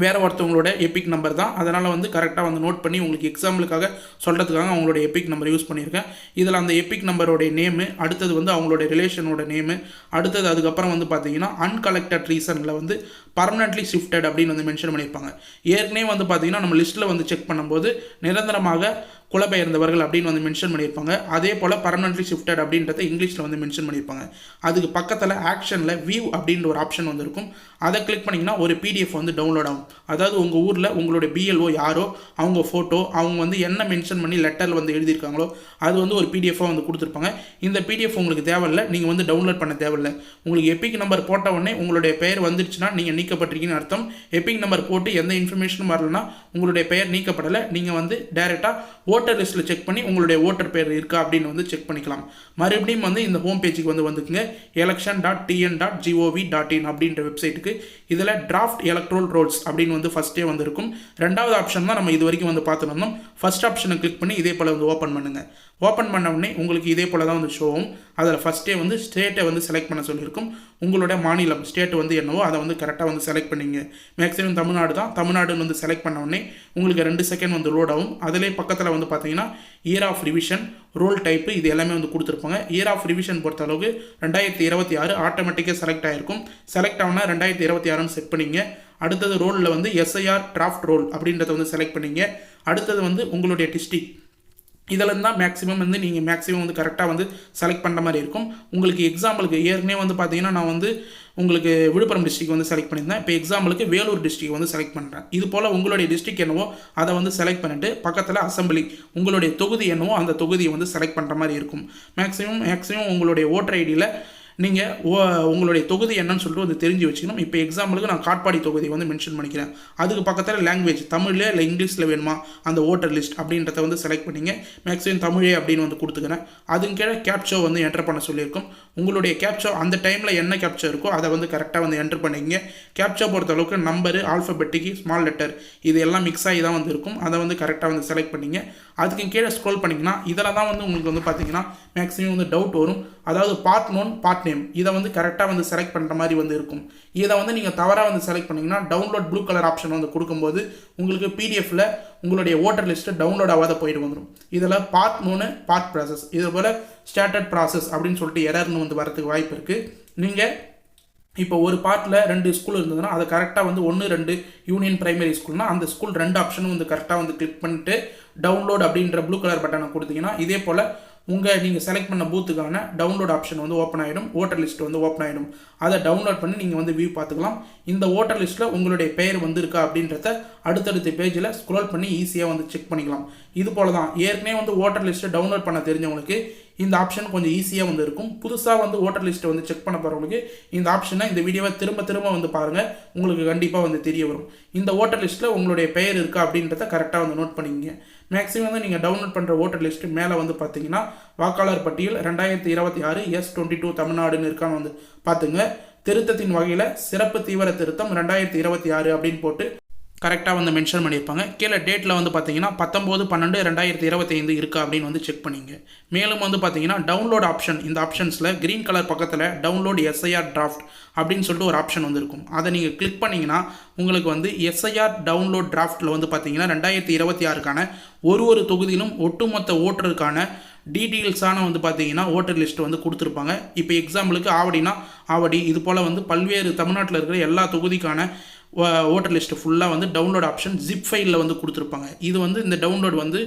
வேறு ஒருத்தவங்களோட எபிக் நம்பர் தான். அதனால் வந்து கரெக்டாக வந்து நோட் பண்ணி உங்களுக்கு எக்ஸாம்பிளுக்காக சொல்கிறதுக்காக அவங்களோட எபிக் நம்பர் யூஸ் பண்ணியிருக்கேன். இதில் அந்த எபிக் நம்பரோடைய நேமு, அடுத்தது வந்து அவங்களோட ரிலேஷனோட நேமு, அடுத்தது அதுக்கப்புறம் வந்து பார்த்தீங்கன்னா அன்கலெக்டட் ரீசனில் வந்து பர்மனெண்ட்லி ஷிஃப்டட் அப்படின்னு வந்து மென்ஷன் பண்ணியிருப்பாங்க. ஏற்கனவே வந்து பார்த்தீங்கன்னா நம்ம லிஸ்ட்டில் வந்து செக் பண்ணும்போது நிரந்தரமாக குலபெயர்ந்தவர்கள் அப்படின்னு வந்து மென்ஷன் பண்ணியிருப்பாங்க. அதே போல் பர்மனெண்ட்லி ஷிஃப்டட் அப்படின்றத இங்கிலீஷில் வந்து மென்ஷன் பண்ணியிருப்பாங்க. அதுக்கு பக்கத்தில் ஆக்ஷனில் வியூ அப்படின்ற ஒரு ஆப்ஷன் வந்து இருக்கும். அதை கிளிக் பண்ணிங்கன்னா ஒரு பிடிஎஃப் வந்து டவுன்லோட் ஆகும். அதாவது உங்கள் ஊரில் உங்களுடைய பிஎல்ஓ யாரோ அவங்க ஃபோட்டோ, அவங்க வந்து என்ன மென்ஷன் பண்ணி லெட்டரில் வந்து எழுதியிருக்காங்களோ அது வந்து ஒரு பிடிஎஃபாக வந்து கொடுத்துருப்பாங்க. இந்த பிடிஎஃப் உங்களுக்கு தேவையில்லை, நீங்கள் வந்து டவுன்லோட் பண்ண தேவையில்லை. உங்களுக்கு எபிக் நம்பர் போட்ட உடனே உங்களுடைய பெயர் வந்துருச்சுன்னா நீங்கள் நீக்கப்பட்டிருக்கீங்கன்னு அர்த்தம். எபிக் நம்பர் போட்டு எந்த இன்ஃபர்மேஷனும் வரலன்னா உங்களுடைய பெயர் நீக்கப்படலை. நீங்கள் வந்து டைரெக்டாக ஓட்டர் லிஸ்ட்டில் செக் பண்ணி உங்களுடைய ஓட்டர் பேர் இருக்கா அப்படின்னு வந்து செக் பண்ணிக்கலாம். மறுபடியும் வந்து இந்த ஹோம் பேஜுக்கு வந்து வந்துக்குங்க. election.tn.gov.in அப்படின்ற வெப்சைட்டுக்கு. இதில் டிராஃப்ட் எலக்ட்ரோல் ரோல்ஸ் அப்படின்னு வந்து ஃபஸ்ட்டே வந்து இருக்கும். ரெண்டாவது ஆப்ஷன் தான் நம்ம இது வரைக்கும் வந்து பார்த்துருந்தோம். ஃபஸ்ட் ஆப்ஷனை கிளிக் பண்ணி இதே போல் வந்து ஓப்பன் பண்ணுங்கள். ஓப்பன் பண்ண உடனே உங்களுக்கு இதே போல் தான் வந்து ஷோவும். அதில் ஃபஸ்ட்டே வந்து ஸ்டேட்டை வந்து செலக்ட் பண்ண சொல்லியிருக்கும். உங்களோட மாநிலம் ஸ்டேட் வந்து என்னவோ அதை வந்து கரெக்டாக வந்து செலக்ட் பண்ணிங்க. மேக்ஸிமம் தமிழ்நாடு தான். தமிழ்நாடுன்னு வந்து செலக்ட் பண்ண உடனே உங்களுக்கு 2 செகண்ட் வந்து லோட் ஆகும். அதிலே பக்கத்தில் வந்து பார்த்தீங்கன்னா year of revision, roll type, இது எல்லாமே வந்து கொடுத்துருப்பாங்க. இயர் ஆஃப் ரிவிஷன் பொறுத்த அளவுக்கு 2026 ஆட்டோமேட்டிக்காக செலக்ட் ஆகிருக்கும். செலக்ட் ஆகுனா 2026ன்னு செட் பண்ணிங்க. அடுத்தது ரோலில் வந்து எஸ்ஐஆர் டிராஃப்ட் ரோல் அப்படின்றத வந்து செலக்ட் பண்ணிங்க. அடுத்தது வந்து உங்களுடைய டிஸ்ட்ரிக்ட், இதில் தான் மேக்ஸிமம் வந்து நீங்கள் மேக்ஸிமம் வந்து கரெக்டாக வந்து செலக்ட் பண்ணுற மாதிரி இருக்கும். உங்களுக்கு எக்ஸாம்பிளுக்கு ஏற்கனவே வந்து பார்த்தீங்கன்னா நான் வந்து உங்களுக்கு விழுப்புரம் டிஸ்ட்ரிக்ட் வந்து செலக்ட் பண்ணியிருந்தேன். இப்போ எக்ஸாம்பிளுக்கு வேலூர் டிஸ்ட்ரிக்ட் வந்து செலக்ட் பண்ணுறேன். இது போல் உங்களுடைய டிஸ்ட்ரிக்ட் என்னவோ அதை வந்து செலக்ட் பண்ணிவிட்டு பக்கத்தில் அசம்பிளி, உங்களுடைய தொகுதி என்னவோ அந்த தொகுதியை வந்து செலக்ட் பண்ணுற மாதிரி இருக்கும். மேக்ஸிமம் உங்களுடைய ஓட்டர் ஐடியில் நீங்கள் உங்களுடைய தொகுதி என்னன்னு சொல்லிட்டு வந்து தெரிஞ்சு வச்சுக்கணும். இப்போ எக்ஸாம்பிளுக்கு நான் காட்பாடி தொகுதியை வந்து மென்ஷன் பண்ணிக்கிறேன். அதுக்கு பக்கத்தில் லாங்குவேஜ் தமிழ்ல இல்லை இங்கிலீஷில் வேணுமா அந்த ஓட்டர் லிஸ்ட் அப்படின்றத வந்து செலக்ட் பண்ணிங்க. மேக்ஸிமம் தமிழே அப்படின்னு வந்து கொடுத்துக்கிறேன். அதுக்கு கீழே கேப்ச்சோ வந்து என்டர் பண்ண சொல்லியிருக்கும். உங்களுடைய கேப்ச்சோ அந்த டைமில் என்ன கேப்ச்சோ இருக்கோ அதை வந்து கரெக்டாக வந்து என்டர் பண்ணிங்க. கேப்ச்சோ பொறுத்த அளவுக்கு நம்பரு, ஆல்ஃபபெட்டிக்கு, ஸ்மால் லெட்டர் இது எல்லாம் மிக்ஸ் ஆகி தான் வந்து இருக்கும். அதை வந்து கரெக்டாக வந்து செலக்ட் பண்ணிங்க. அதுக்கு கீழே ஸ்க்ரோல் பண்ணிங்கன்னா இதில் தான் வந்து உங்களுக்கு வந்து பார்த்தீங்கன்னா மேக்ஸிமம் வந்து டவுட் வரும். அதாவது பார்ட் நோன், பார்ட் நேம் இதை வந்து கரெக்டாக வந்து செலக்ட் பண்ணுற மாதிரி வந்து இருக்கும். இதை வந்து நீங்கள் தவறாக வந்து செலக்ட் பண்ணிங்கன்னா டவுன்லோட் ப்ளூ கலர் ஆப்ஷன் வந்து கொடுக்கும்போது உங்களுக்கு பிடிஎஃப்பில் உங்களுடைய ஓட்டர் லிஸ்ட்டு டவுன்லோட் ஆகாத போயிட்டு வந்துடும். இதில் பார்ட் 3 பார்ட் ப்ராசஸ், இது போல் ஸ்டார்டட் ப்ராசஸ் அப்படின்னு சொல்லிட்டு எரர்னு வந்து வரதுக்கு வாய்ப்பு இருக்குது. நீங்கள் இப்போ ஒரு பார்ட்டில் 2 ஸ்கூல் இருந்ததுன்னா அதை கரெக்டாக வந்து 1, 2 யூனியன் பிரைமரி ஸ்கூல்னால் அந்த ஸ்கூல் 2 ஆப்ஷனும் வந்து கரெக்டாக வந்து கிளிக் பண்ணிட்டு டவுன்லோட் அப்படின்ற ப்ளூ கலர் பட்டனை கொடுத்தீங்கன்னா இதே போல் நீங்கள் செலக்ட் பண்ண பூத்துக்கான டவுன்லோட் ஆப்ஷன் வந்து ஓப்பன் ஆகிடும். ஓட்டர் லிஸ்ட் வந்து ஓப்பன் ஆகிடும். அதை டவுன்லோட் பண்ணி நீங்கள் வந்து வியூ பார்த்துக்கலாம். இந்த ஓட்டர் லிஸ்ட்டில் உங்களுடைய பெயர் வந்திருக்கா அப்படின்றத அடுத்தடுத்த பேஜில் ஸ்க்ரோல் பண்ணி ஈஸியாக வந்து செக் பண்ணிக்கலாம். இது போல தான் ஏற்கனவே வந்து ஓட்டர் லிஸ்ட்டை டவுன்லோட் பண்ண தெரிஞ்சவங்களுக்கு இந்த ஆப்ஷன் கொஞ்சம் ஈஸியாக வந்து இருக்கும். புதுசாக வந்து ஓட்டர் லிஸ்ட்டை வந்து செக் பண்ண போகிறவங்களுக்கு இந்த ஆப்ஷனை இந்த வீடியோவை திரும்ப வந்து பாருங்கள், உங்களுக்கு கண்டிப்பாக வந்து தெரிய வரும். இந்த ஓட்டர் லிஸ்ட்டில் உங்களுடைய பெயர் இருக்கா அப்படின்றத கரெக்டாக வந்து நோட் பண்ணிங்க. மேக்ஸிமம் வந்து நீங்கள் டவுன்லோட் பண்ணுற ஓட்டர் லிஸ்ட்டு மேலே வந்து பார்த்தீங்கன்னா வாக்காளர் பட்டியல் 2026 S22 தமிழ்நாடுன்னு இருக்கான்னு வந்து பார்த்துங்க. திருத்தத்தின் வகையில் சிறப்பு தீவிர திருத்தம் 2026 அப்படின்னு போட்டு கரெக்டாக வந்து மென்ஷன் பண்ணியிருப்பாங்க. கீழே டேட்டில் வந்து பார்த்தீங்கன்னா 19/12/2025 இருக்கா அப்படின்னு வந்து செக் பண்ணிங்க. மேலும் வந்து பார்த்தீங்கன்னா டவுன்லோட் ஆப்ஷன், இந்த ஆப்ஷன்ஸில் க்ரீன் கலர் பக்கத்தில் டவுன்லோட் எஸ்ஐஆர் டிராஃப்ட் அப்படின்னு சொல்லிட்டு ஒரு ஆப்ஷன் வந்து இருக்கும். அதை நீங்கள் கிளிக் பண்ணிங்கன்னா உங்களுக்கு வந்து எஸ்ஐஆர் டவுன்லோட் டிராஃப்ட்டில் வந்து பார்த்தீங்கன்னா 2026க்கான ஒரு தொகுதியிலும் ஒட்டுமொத்த ஓட்டருக்கான டீட்டெயில்ஸான வந்து பார்த்தீங்கன்னா ஓட்டர் லிஸ்ட் வந்து கொடுத்துருப்பாங்க. இப்போ எக்ஸாம்பிளுக்கு ஆவடினா ஆவடி, இது போல் வந்து பல்வேறு தமிழ்நாட்டில் இருக்கிற எல்லா தொகுதிக்கான ஓட்டர் லிஸ்ட்டு ஃபுல்லாக வந்து டவுன்லோட் ஆப்ஷன் ஜிப் ஃபைலில் வந்து கொடுத்துருப்பாங்க. இது வந்து இந்த டவுன்லோட் வந்து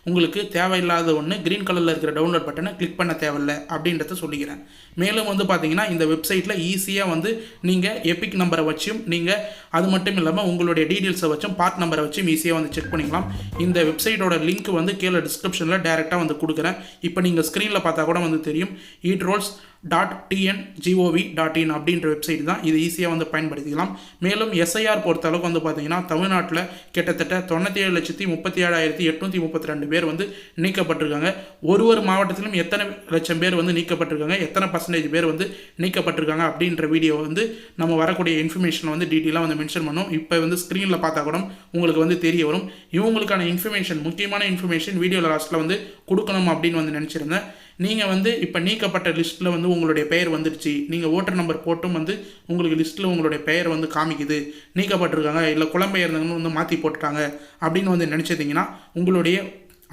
உங்களுக்கு தேவையில்லாத ஒன்று க்ரீன் கலரில் இருக்கிற டவுன்லோட் பட்டனை கிளிக் பண்ண தேவையில்லை அப்படின்றத சொல்லிக்கிறேன். மேலும் வந்து பார்த்தீங்கன்னா இந்த வெப்சைட்டில் ஈஸியாக வந்து நீங்கள் எபிக் நம்பரை வச்சும் நீங்கள் அது மட்டும் இல்லாமல் உங்களுடைய டீட்டெயில்ஸை வச்சும் பார்ட் நம்பரை வச்சும் ஈஸியாக வந்து செக் பண்ணிக்கலாம். இந்த வெப்சைட்டோட லிங்க் வந்து கீழே டிஸ்கிரிப்ஷனில் டேரெக்டாக வந்து கொடுக்குறேன். இப்போ நீங்கள் ஸ்க்ரீனில் பார்த்தா கூட வந்து தெரியும். eatrolls.tngov.in அப்படின்ற வெப்சைட் தான். இது ஈஸியாக வந்து பயன்படுத்திக்கலாம். மேலும் எஸ்ஐஆர் பொறுத்தளவுக்கு வந்து பார்த்தீங்கன்னா தமிழ்நாட்டில் கிட்டத்தட்ட 97,37,832 பேர் வந்து நீக்கப்பட்டிருக்காங்க. ஒரு மாவட்டத்திலும் எத்தனை லட்சம் பேர் வந்து நீக்கப்பட்டிருக்காங்க, எத்தனை % பேர் வந்து நீக்கப்பட்டிருக்காங்க அப்படின்ற வீடியோ வந்து நம்ம வரக்கூடிய இன்ஃபர்மேஷன் வந்து டீட்டெயிலாக வந்து மென்ஷன் பண்ணோம். இப்போ வந்து ஸ்க்ரீனில் பார்த்தா கூட உங்களுக்கு வந்து தெரிய வரும். இவங்களுக்கான இன்ஃபர்மேஷன், முக்கியமான இன்ஃபர்மேஷன் வீடியோவில் லாஸ்ட்டில் வந்து கொடுக்கணும் அப்படின்னு வந்து நினச்சிருந்தேன். நீங்கள் வந்து இப்போ நீக்கப்பட்ட லிஸ்ட்டில் வந்து உங்களுடைய பெயர் வந்துடுச்சு, நீங்கள் ஓட்டர் நம்பர் போட்டும் வந்து உங்களுக்கு லிஸ்ட்டில் உங்களுடைய பெயர் வந்து காமிக்குது, நீக்கப்பட்டிருக்காங்க, இல்லை குழம்பெயர்ந்தவங்கன்னு வந்து மாற்றி போட்டுட்டாங்க அப்படின்னு வந்து நினச்சிட்டிங்கன்னா உங்களுடைய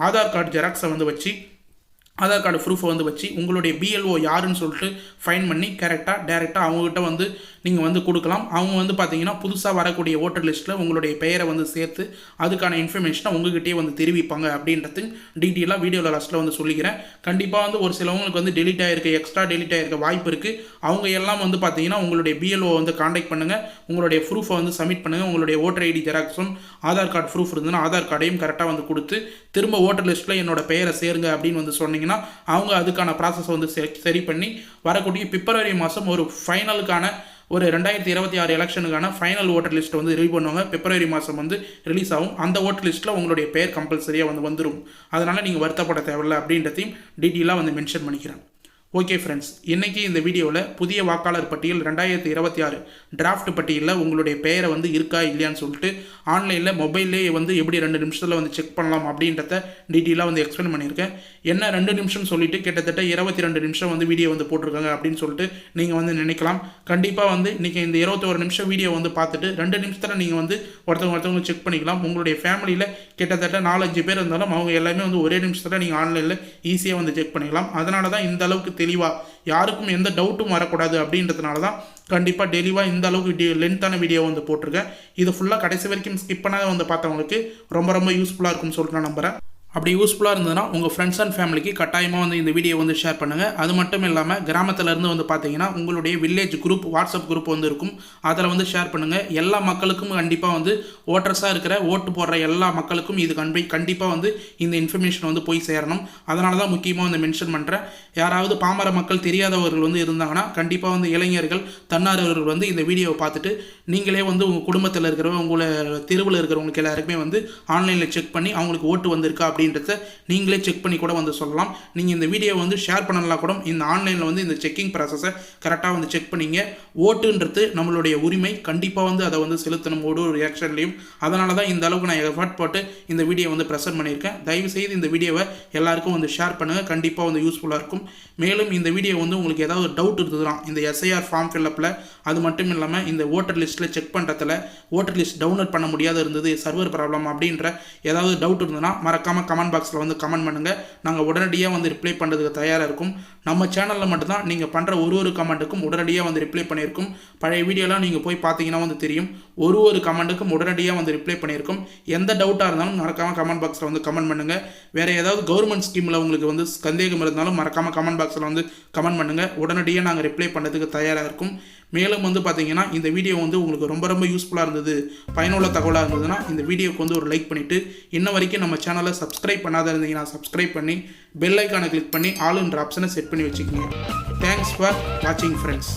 ஆதார் கார்டு ஜெராக்ஸை வந்து வச்சு, ஆதார் கார்டு ப்ரூஃபை வந்து வச்சு உங்களுடைய பிஎல்ஓ யாருன்னு சொல்லிட்டு ஃபைன் பண்ணி டேரெக்டாக அவங்ககிட்ட வந்து நீங்கள் வந்து கொடுக்கலாம். அவங்க வந்து பார்த்தீங்கன்னா புதுசாக வரக்கூடிய ஓட்டர் லிஸ்ட்டில் உங்களுடைய பெயரை வந்து சேர்த்து அதுக்கான இன்ஃபர்மேஷனை உங்ககிட்டயே வந்து தெரிவிப்பாங்க அப்படின்றது டீட்டெயிலாக வீடியோவில் லாஸ்ட்டில் வந்து சொல்லிக்கிறேன். கண்டிப்பாக வந்து ஒரு சிலவங்களுக்கு வந்து டெலிட் ஆகிருக்கு, எக்ஸ்ட்ரா டெலிட் ஆகிருக்க வாய்ப்பு இருக்குது. அவங்க எல்லாம் வந்து பார்த்தீங்கன்னா உங்களுடைய பிஎல்ஓ வந்து காண்டாக்ட் பண்ணுங்கள், உங்களுடைய ப்ரூஃபை வந்து சப்மிட் பண்ணுங்கள். உங்களுடைய ஓட்டர் ஐடி ஜெராக்ஸும் ஆதார் கார்டு ப்ரூஃப் இருந்ததுன்னா ஆதார் கார்டையும் கரெக்டாக வந்து கொடுத்து திரும்ப ஓட்டர் லிஸ்ட்டில் என்னோட பெயரை சேருங்க அப்படின்னு வந்து சொன்னீங்கன்னா அவங்க அதுக்கான ப்ராசஸை வந்து சரி பண்ணி வரக்கூடிய பிப்ரவரி மாதம் ஒரு ஃபைனலுக்கான ஒரு 2026 எலெக்ஷனுக்கான ஃபைனல் ஓட்டர் லிஸ்ட்டை வந்து ரிலீவ் பண்ணுவாங்க. பிப்ரவரி மாதம் வந்து ரிலீஸ் ஆகும். அந்த ஓட்டர் லிஸ்ட்டில் உங்களுடைய பெயர் கம்பல்சரியாக வந்து வந்துடும். அதனால் நீங்கள் வருத்தப்பட தேவையில்லை அப்படின்றதையும் டீட்டெயிலாக வந்து மென்ஷன் பண்ணிக்கிறேன். ஓகே ஃப்ரெண்ட்ஸ், இன்றைக்கி இந்த வீடியோவில் புதிய வாக்காளர் பட்டியல் 2026 டிராஃப்ட் பட்டியலில் உங்களுடைய பெயரை வந்து இருக்கா இல்லையான்னு சொல்லிட்டு ஆன்லைனில் மொபைல்லே வந்து எப்படி 2 நிமிஷத்தில் வந்து செக் பண்ணலாம் அப்படின்றத டீட்டெயிலாக வந்து எக்ஸ்பிளைன் பண்ணியிருக்கேன். என்ன 2 நிமிஷம் சொல்லிவிட்டு கிட்டத்தட்ட 22 நிமிஷம் வந்து வீடியோ வந்து போட்டிருக்காங்க அப்படின்னு சொல்லிட்டு நீங்கள் வந்து நினைக்கலாம். கண்டிப்பாக வந்து இன்றைக்கி இந்த 21 நிமிஷம் வீடியோ வந்து பார்த்துட்டு 2 நிமிஷத்தில் நீங்கள் வந்து ஒருத்தவங்க செக் பண்ணிக்கலாம். உங்களுடைய ஃபேமிலியில் கிட்டத்தட்ட 4-5 பேர் இருந்தாலும் அவங்க எல்லாமே வந்து ஒரே நிமிஷத்தில் நீங்கள் ஆன்லைனில் ஈஸியாக வந்து செக் பண்ணிக்கலாம். அதனால தான் இந்த அளவுக்கு தெளிவாக யாருக்கும் எந்த டவுட்டும் வரக்கூடாது அப்படின்றதுனால தான் கண்டிப்பாக தெளிவாக இந்த அளவுக்கு லென்த்தான வீடியோ வந்து போட்டிருக்கேன். இது ஃபுல்லாக கடைசி வரைக்கும் ஸ்கிப் பண்ணாத வந்து பார்த்தவங்களுக்கு ரொம்ப யூஸ்ஃபுல்லாக இருக்கும்னு சொல்லிட்டு நான் நம்புகிறேன். அப்படி யூஸ்ஃபுல்லாக இருந்ததுன்னா உங்கள் ஃப்ரெண்ட்ஸ் அண்ட் ஃபேமிலிக்கு கட்டாயமாக வந்து இந்த வீடியோ வந்து ஷேர் பண்ணுங்கள். அது மட்டும் இல்லாமல் கிராமத்திலேருந்து வந்து பார்த்தீங்கன்னா உங்களுடைய வில்லேஜ் குரூப், வாட்ஸ்அப் குரூப் வந்து இருக்கும், அதில் வந்து ஷேர் பண்ணுங்கள். எல்லா மக்களுக்கும் கண்டிப்பாக வந்து ஓட்டர்ஸாக இருக்கிற ஓட்டு போடுற எல்லா மக்களுக்கும் இது கண்டிப்பாக வந்து இந்த இன்ஃபர்மேஷன் வந்து போய் சேரணும். அதனால தான் முக்கியமாக வந்து மென்ஷன் பண்ணுறேன். யாராவது பாமர மக்கள் தெரியாதவர்கள் வந்து இருந்தாங்கன்னா கண்டிப்பாக வந்து இளைஞர்கள், தன்னார்வர்கள் வந்து இந்த வீடியோவை பார்த்துட்டு நீங்களே வந்து உங்கள் குடும்பத்தில் இருக்கிறவங்க, உங்களை தெருவில் இருக்கிறவங்களுக்கு எல்லாருக்குமே வந்து ஆன்லைனில் செக் பண்ணி அவங்களுக்கு ஓட்டு வந்திருக்கா அப்படின்றத நீங்களே செக் பண்ணி கூட வந்து சொல்லலாம். நீங்கள் இந்த வீடியோ வந்து ஷேர் பண்ணலாம் கூட. இந்த ஆன்லைனில் வந்து இந்த செக்கிங் ப்ராசஸை கரெக்டாக வந்து செக் பண்ணிங்க. ஓட்டுன்றது நம்மளுடைய உரிமை, கண்டிப்பாக வந்து அதை வந்து செலுத்தணும் ஒரு ரியாக்ஷன்லையும். அதனால தான் இந்த அளவுக்கு நான் எஃபர்ட் போட்டு இந்த வீடியோ வந்து ப்ரெசென்ட் பண்ணியிருக்கேன். தயவுசெய்து இந்த வீடியோவை எல்லாருக்கும் வந்து ஷேர் பண்ணுங்கள், கண்டிப்பாக வந்து யூஸ்ஃபுல்லாக இருக்கும். மேலும் இந்த வீடியோ வந்து உங்களுக்கு ஏதாவது டவுட் இருந்ததுன்னா இந்த எஸ்ஐஆர் ஃபார்ம் ஃபில்லப்பில், அது மட்டும் இல்லாமல் இந்த ஓட்டர் லிஸ்ட்டில் செக் பண்ணுறதுல ஓட்டர் லிஸ்ட் டவுன்லோட் பண்ண முடியாத இருந்தது, சர்வர் ப்ராப்ளம் அப்படின்ற ஏதாவது டவுட் இருந்ததுன்னா மறக்காமல் கமெண்ட் பாக்ஸில் வந்து கமெண்ட் பண்ணுங்கள். நாங்கள் உடனடியாக வந்து ரிப்ளை பண்ணுறதுக்கு தயாராக இருக்கும். நம்ம சேனலில் மட்டும்தான் நீங்கள் பண்ணுற ஒரு கமெண்ட்டுக்கும் உடனடியாக வந்து ரிப்ளை பண்ணியிருக்கும். பழைய வீடியோலாம் நீங்கள் போய் பார்த்தீங்கன்னா வந்து தெரியும், ஒரு கமெண்ட்டுக்கும் உடனடியாக வந்து ரிப்ளை பண்ணியிருக்கும். எந்த டவுட்டாக இருந்தாலும் மறக்காமல் கமெண்ட் பாக்ஸில் வந்து கமெண்ட் பண்ணுங்கள். வேறு ஏதாவது கவர்மெண்ட் ஸ்கீமில் உங்களுக்கு வந்து சந்தேகம் இருந்தாலும் மறக்காமல் கமெண்ட் பாக்ஸில் வந்து கமெண்ட் பண்ணுங்கள். உடனடியாக நாங்கள் ரிப்ளை பண்ணுறதுக்கு தயாராக இருக்கும். மேலும் வந்து பார்த்தீங்கன்னா இந்த வீடியோ வந்து உங்களுக்கு ரொம்ப யூஸ்ஃபுல்லாக இருந்தது, பயனுள்ள தகவலாக இருந்ததுன்னா இந்த வீடியோக்கு வந்து ஒரு லைக் பண்ணிவிட்டு, இன்ன வரைக்கும் நம்ம சேனலை சப்ஸ்கிரைப் பண்ணாத இருந்தீங்கன்னா சப்ஸ்கிரைப் பண்ணி பெல் ஐக்கானை கிளிக் பண்ணி ஆல்ன்ற ஆப்ஷனை செட் பண்ணி வச்சுக்கோங்க. தேங்க்ஸ் ஃபார் வாட்சிங் ஃப்ரெண்ட்ஸ்.